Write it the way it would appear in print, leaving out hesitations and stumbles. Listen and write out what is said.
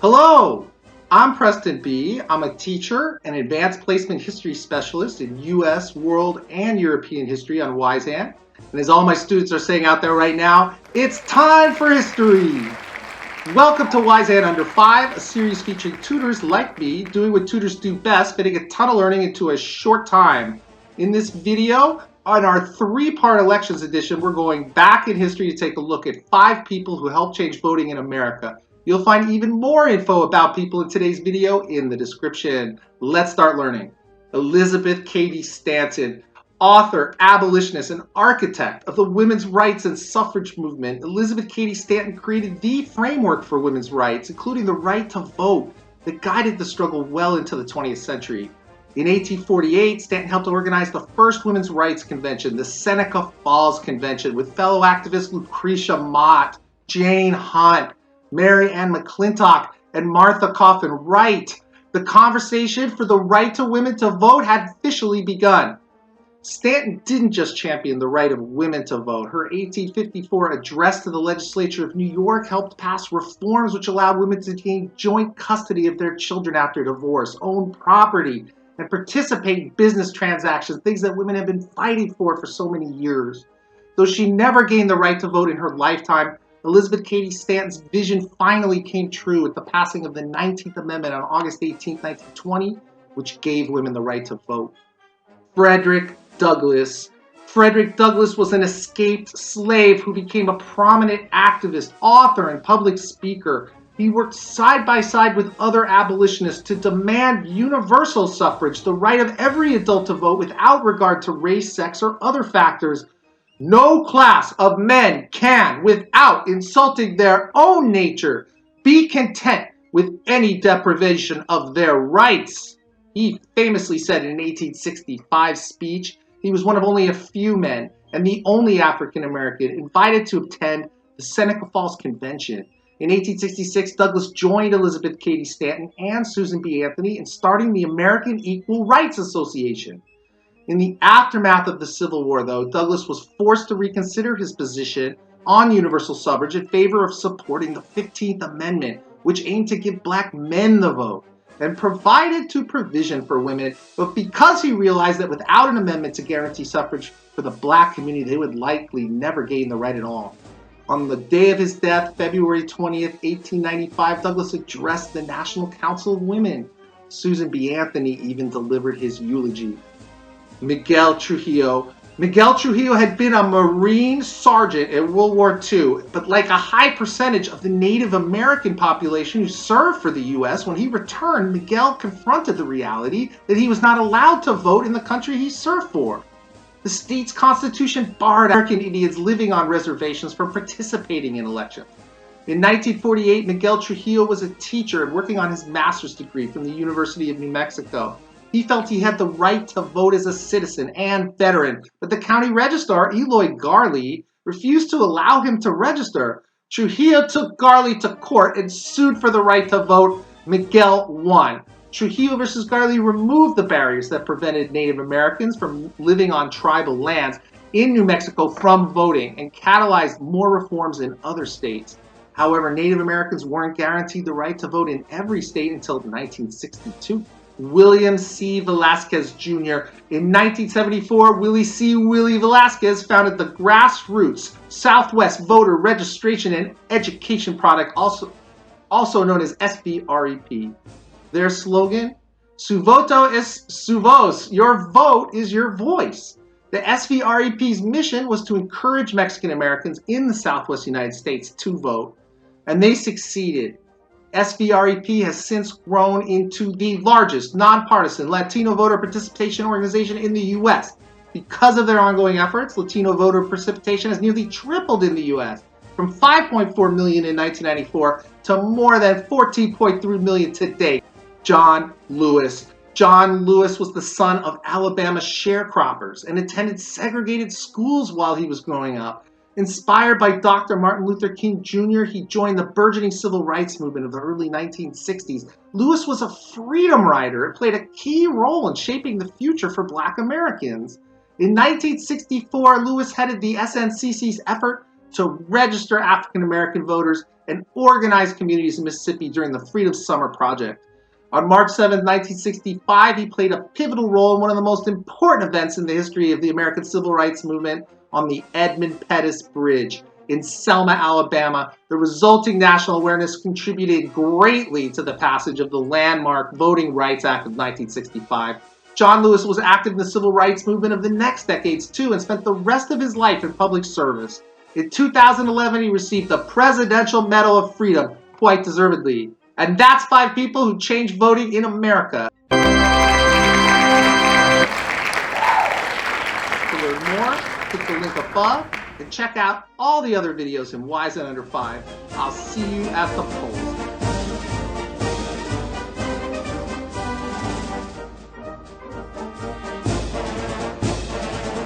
Hello, I'm Preston B. I'm a teacher and advanced placement history specialist in U.S., world, and European history on Wisehand. And as all my students are saying out there right now, it's time for history. Welcome to Wisehand Under 5, a series featuring tutors like me doing what tutors do best, fitting a ton of learning into a short time. In this video, on our three-part elections edition, we're going back in history to take a look at 5 people who helped change voting in America. You'll find even more info about people in today's video in the description. Let's start learning. Elizabeth Cady Stanton, author, abolitionist, and architect of the women's rights and suffrage movement. Elizabeth Cady Stanton created the framework for women's rights, including the right to vote, that guided the struggle well into the 20th century. In 1848, Stanton helped organize the first women's rights convention, the Seneca Falls Convention, with fellow activists Lucretia Mott, Jane Hunt, Mary Ann McClintock, and Martha Coffin Wright. The conversation for the right to women to vote had officially begun. Stanton didn't just champion the right of women to vote. Her 1854 address to the legislature of New York helped pass reforms which allowed women to gain joint custody of their children after divorce, own property, and participate in business transactions, things that women have been fighting for so many years. Though she never gained the right to vote in her lifetime, Elizabeth Cady Stanton's vision finally came true with the passing of the 19th Amendment on August 18, 1920, which gave women the right to vote. Frederick Douglass. Frederick Douglass was an escaped slave who became a prominent activist, author, and public speaker. He worked side by side with other abolitionists to demand universal suffrage, the right of every adult to vote without regard to race, sex, or other factors. No class of men can, without insulting their own nature, be content with any deprivation of their rights. He famously said in an 1865 speech he was one of only a few men and the only African American invited to attend the Seneca Falls Convention. In 1866, Douglass joined Elizabeth Cady Stanton and Susan B. Anthony in starting the American Equal Rights Association. In the aftermath of the Civil War, though, Douglass was forced to reconsider his position on universal suffrage in favor of supporting the 15th Amendment, which aimed to give black men the vote and provided to provision for women, but because he realized that without an amendment to guarantee suffrage for the black community, they would likely never gain the right at all. On the day of his death, February 20th, 1895, Douglass addressed the National Council of Women. Susan B. Anthony even delivered his eulogy. Miguel Trujillo. Miguel Trujillo had been a Marine sergeant in World War II, but like a high percentage of the Native American population who served for the U.S., when he returned, Miguel confronted the reality that he was not allowed to vote in the country he served for. The state's constitution barred American Indians living on reservations from participating in elections. In 1948, Miguel Trujillo was a teacher and working on his master's degree from the University of New Mexico. He felt he had the right to vote as a citizen and veteran, but the county registrar, Eloy Garley, refused to allow him to register. Trujillo took Garley to court and sued for the right to vote. Miguel won. Trujillo versus Garley removed the barriers that prevented Native Americans from living on tribal lands in New Mexico from voting and catalyzed more reforms in other states. However, Native Americans weren't guaranteed the right to vote in every state until 1962. William C. Velasquez Jr. In 1974, Willie Velasquez founded the grassroots Southwest Voter Registration and Education Project, also known as SVREP. Their slogan, Su voto es su voz, your vote is your voice. The SVREP's mission was to encourage Mexican Americans in the Southwest United States to vote, and they succeeded. SVREP has since grown into the largest nonpartisan Latino voter participation organization in the U.S. Because of their ongoing efforts, Latino voter participation has nearly tripled in the U.S. from 5.4 million in 1994 to more than 14.3 million today. John Lewis. John Lewis was the son of Alabama sharecroppers and attended segregated schools while he was growing up. Inspired by Dr. Martin Luther King Jr., he joined the burgeoning civil rights movement of the early 1960s. Lewis was a freedom rider and played a key role in shaping the future for Black Americans. In 1964, Lewis headed the SNCC's effort to register African American voters and organized communities in Mississippi during the Freedom Summer Project. On March 7, 1965, he played a pivotal role in one of the most important events in the history of the American Civil Rights Movement on the Edmund Pettus Bridge in Selma, Alabama. The resulting national awareness contributed greatly to the passage of the landmark Voting Rights Act of 1965. John Lewis was active in the civil rights movement of the next decades too and spent the rest of his life in public service. In 2011, he received the Presidential Medal of Freedom, quite deservedly. And that's 5 people who changed voting in America. To learn more, click the link above and check out all the other videos in Wise and Under 5. I'll see you at the polls.